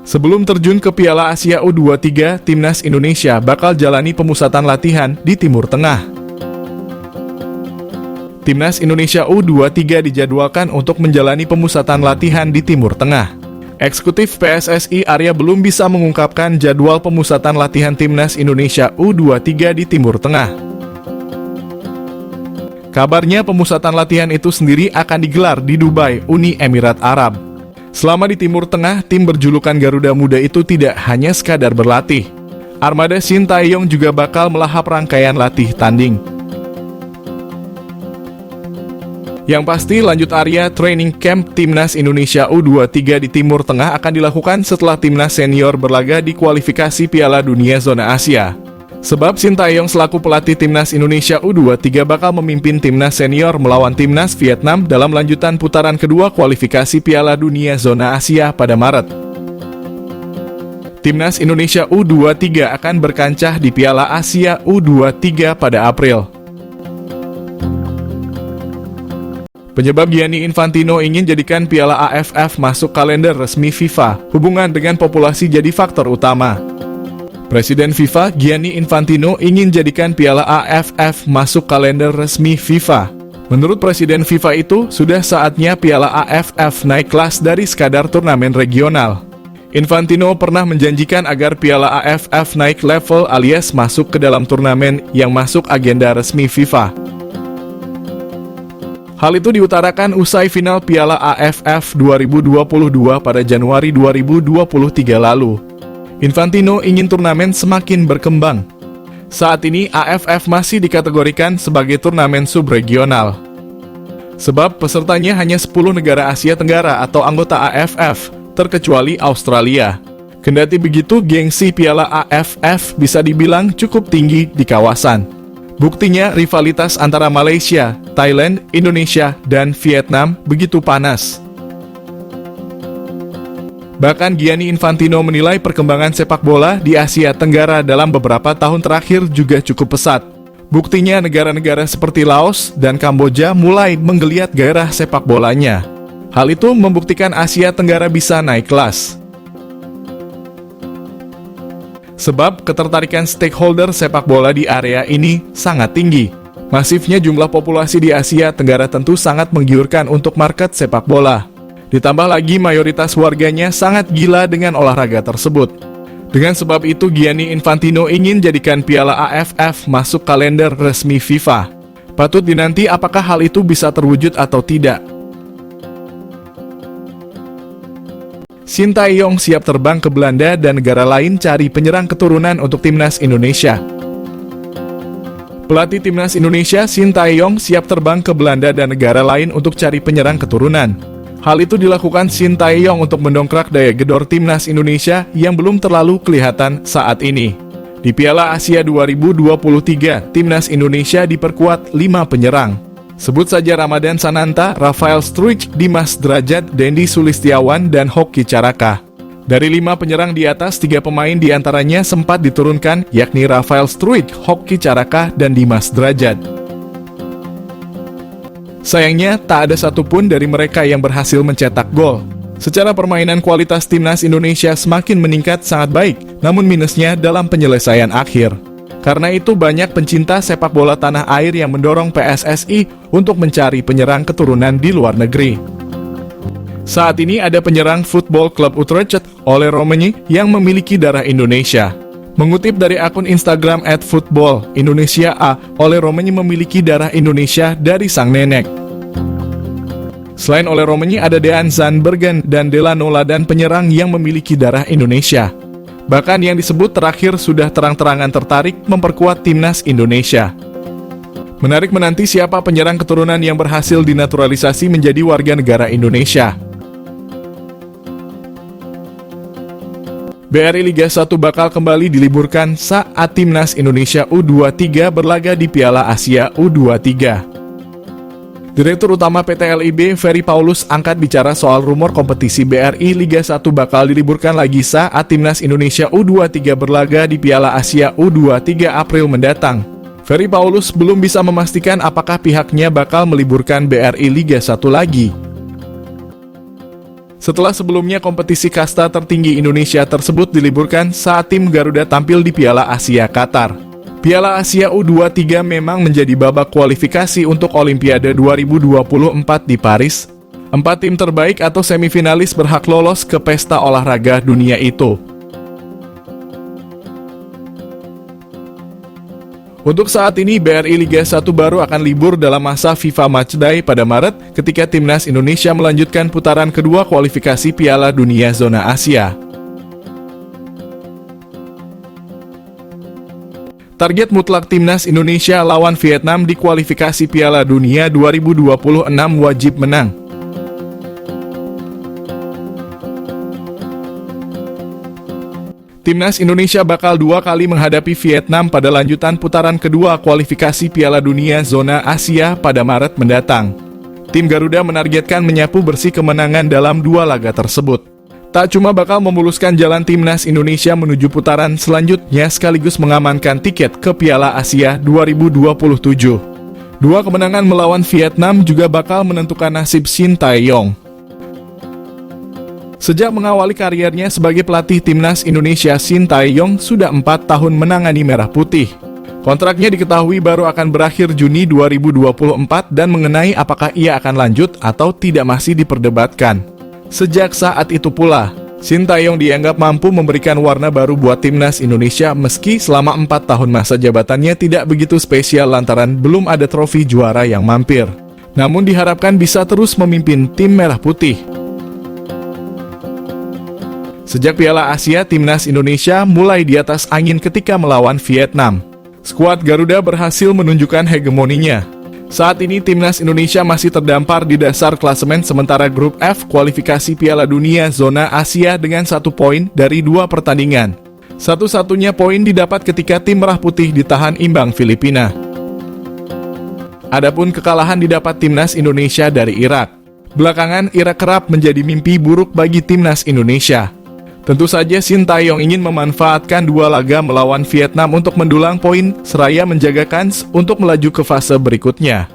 Sebelum terjun ke Piala Asia U23, Timnas Indonesia bakal jalani pemusatan latihan di Timur Tengah. Timnas Indonesia U23 dijadwalkan untuk menjalani pemusatan latihan di Timur Tengah. Eksekutif PSSI Arya belum bisa mengungkapkan jadwal pemusatan latihan Timnas Indonesia U23 di Timur Tengah. Kabarnya pemusatan latihan itu sendiri akan digelar di Dubai, Uni Emirat Arab. Selama di Timur Tengah, tim berjulukan Garuda Muda itu tidak hanya sekadar berlatih. Armada Sintayong juga bakal melahap rangkaian latih tanding. Yang pasti, lanjut Arya, training camp Timnas Indonesia U23 di Timur Tengah akan dilakukan setelah Timnas Senior berlaga di kualifikasi Piala Dunia Zona Asia. Sebab Sintayong selaku pelatih Timnas Indonesia U23 bakal memimpin Timnas Senior melawan Timnas Vietnam dalam lanjutan putaran kedua kualifikasi Piala Dunia Zona Asia pada Maret. Timnas Indonesia U23 akan berkancah di Piala Asia U23 pada April. Penyebab Gianni Infantino ingin jadikan Piala AFF masuk kalender resmi FIFA, hubungan dengan populasi jadi faktor utama. Presiden FIFA, Gianni Infantino, ingin jadikan Piala AFF masuk kalender resmi FIFA. Menurut Presiden FIFA itu, sudah saatnya Piala AFF naik kelas dari sekadar turnamen regional. Infantino pernah menjanjikan agar Piala AFF naik level alias masuk ke dalam turnamen yang masuk agenda resmi FIFA. Hal itu diutarakan usai final Piala AFF 2022 pada Januari 2023 lalu. Infantino ingin turnamen semakin berkembang. Saat ini AFF masih dikategorikan sebagai turnamen subregional. Sebab pesertanya hanya 10 negara Asia Tenggara atau anggota AFF, terkecuali Australia. Kendati begitu, gengsi Piala AFF bisa dibilang cukup tinggi di kawasan. Buktinya rivalitas antara Malaysia, Thailand, Indonesia, dan Vietnam begitu panas. Bahkan Gianni Infantino menilai perkembangan sepak bola di Asia Tenggara dalam beberapa tahun terakhir juga cukup pesat. Buktinya negara-negara seperti Laos dan Kamboja mulai menggeliat gairah sepak bolanya. Hal itu membuktikan Asia Tenggara bisa naik kelas. Sebab ketertarikan stakeholder sepak bola di area ini sangat tinggi. Masifnya jumlah populasi di Asia Tenggara tentu sangat menggiurkan untuk market sepak bola. Ditambah lagi mayoritas warganya sangat gila dengan olahraga tersebut. Dengan sebab itu Gianni Infantino ingin jadikan Piala AFF masuk kalender resmi FIFA. Patut dinanti apakah hal itu bisa terwujud atau tidak. Sintayong siap terbang ke Belanda dan negara lain cari penyerang keturunan untuk Timnas Indonesia. Pelatih Timnas Indonesia Sintayong siap terbang ke Belanda dan negara lain untuk cari penyerang keturunan. Hal itu dilakukan Sintayong untuk mendongkrak daya gedor Timnas Indonesia yang belum terlalu kelihatan saat ini. Di Piala Asia 2023, Timnas Indonesia diperkuat 5 penyerang. Sebut saja Ramadan Sananta, Rafael Struijk, Dimas Drajat, Dendi Sulistiawan, dan Hoki Caraka. Dari 5 penyerang di atas, 3 pemain diantaranya sempat diturunkan, yakni Rafael Struijk, Hoki Caraka, dan Dimas Drajat. Sayangnya, tak ada satupun dari mereka yang berhasil mencetak gol. Secara permainan kualitas Timnas Indonesia semakin meningkat sangat baik, namun minusnya dalam penyelesaian akhir. Karena itu banyak pencinta sepak bola tanah air yang mendorong PSSI untuk mencari penyerang keturunan di luar negeri. Saat ini ada penyerang Football Club Utrecht, Ole Roemeny, yang memiliki darah Indonesia. Mengutip dari akun Instagram @football_Indonesia, Ole Roemeny memiliki darah Indonesia dari sang nenek. Selain Ole Roemeny, ada Dean Zandbergen dan Delano Ladan penyerang yang memiliki darah Indonesia. Bahkan yang disebut terakhir sudah terang-terangan tertarik memperkuat Timnas Indonesia. Menarik menanti siapa penyerang keturunan yang berhasil dinaturalisasi menjadi warga negara Indonesia. BRI Liga 1 bakal kembali diliburkan saat Timnas Indonesia U23 berlaga di Piala Asia U23. Direktur Utama PT LIB, Ferry Paulus, angkat bicara soal rumor kompetisi BRI Liga 1 bakal diliburkan lagi saat Timnas Indonesia U23 berlaga di Piala Asia U23 April mendatang. Ferry Paulus belum bisa memastikan apakah pihaknya bakal meliburkan BRI Liga 1 lagi. Setelah sebelumnya kompetisi kasta tertinggi Indonesia tersebut diliburkan saat tim Garuda tampil di Piala Asia Qatar. Piala Asia U23 memang menjadi babak kualifikasi untuk Olimpiade 2024 di Paris. 4 tim terbaik atau semifinalis berhak lolos ke pesta olahraga dunia itu. Untuk saat ini, BRI Liga 1 baru akan libur dalam masa FIFA Matchday pada Maret ketika Timnas Indonesia melanjutkan putaran kedua kualifikasi Piala Dunia Zona Asia. Target mutlak Timnas Indonesia lawan Vietnam di kualifikasi Piala Dunia 2026 wajib menang. Timnas Indonesia bakal 2 kali menghadapi Vietnam pada lanjutan putaran kedua kualifikasi Piala Dunia Zona Asia pada Maret mendatang. Tim Garuda menargetkan menyapu bersih kemenangan dalam 2 laga tersebut. Tak cuma bakal memuluskan jalan Timnas Indonesia menuju putaran selanjutnya sekaligus mengamankan tiket ke Piala Asia 2027. 2 kemenangan melawan Vietnam juga bakal menentukan nasib Shin Tae-yong. Sejak mengawali karirnya sebagai pelatih Timnas Indonesia, Shin Tae-yong sudah 4 tahun menangani Merah Putih. Kontraknya diketahui baru akan berakhir Juni 2024 dan mengenai apakah ia akan lanjut atau tidak masih diperdebatkan. Sejak saat itu pula, Shin Tae-yong dianggap mampu memberikan warna baru buat Timnas Indonesia meski selama 4 tahun masa jabatannya tidak begitu spesial lantaran belum ada trofi juara yang mampir. Namun diharapkan bisa terus memimpin tim Merah Putih. Sejak Piala Asia, Timnas Indonesia mulai di atas angin ketika melawan Vietnam. Skuad Garuda berhasil menunjukkan hegemoninya. Saat ini Timnas Indonesia masih terdampar di dasar klasemen sementara grup F kualifikasi Piala Dunia Zona Asia dengan 1 poin dari 2 pertandingan. Satu-satunya poin didapat ketika tim Merah Putih ditahan imbang Filipina. Adapun kekalahan didapat Timnas Indonesia dari Irak. Belakangan Irak kerap menjadi mimpi buruk bagi Timnas Indonesia. Tentu saja Shin Tae-yong ingin memanfaatkan 2 laga melawan Vietnam untuk mendulang poin seraya menjaga kans untuk melaju ke fase berikutnya.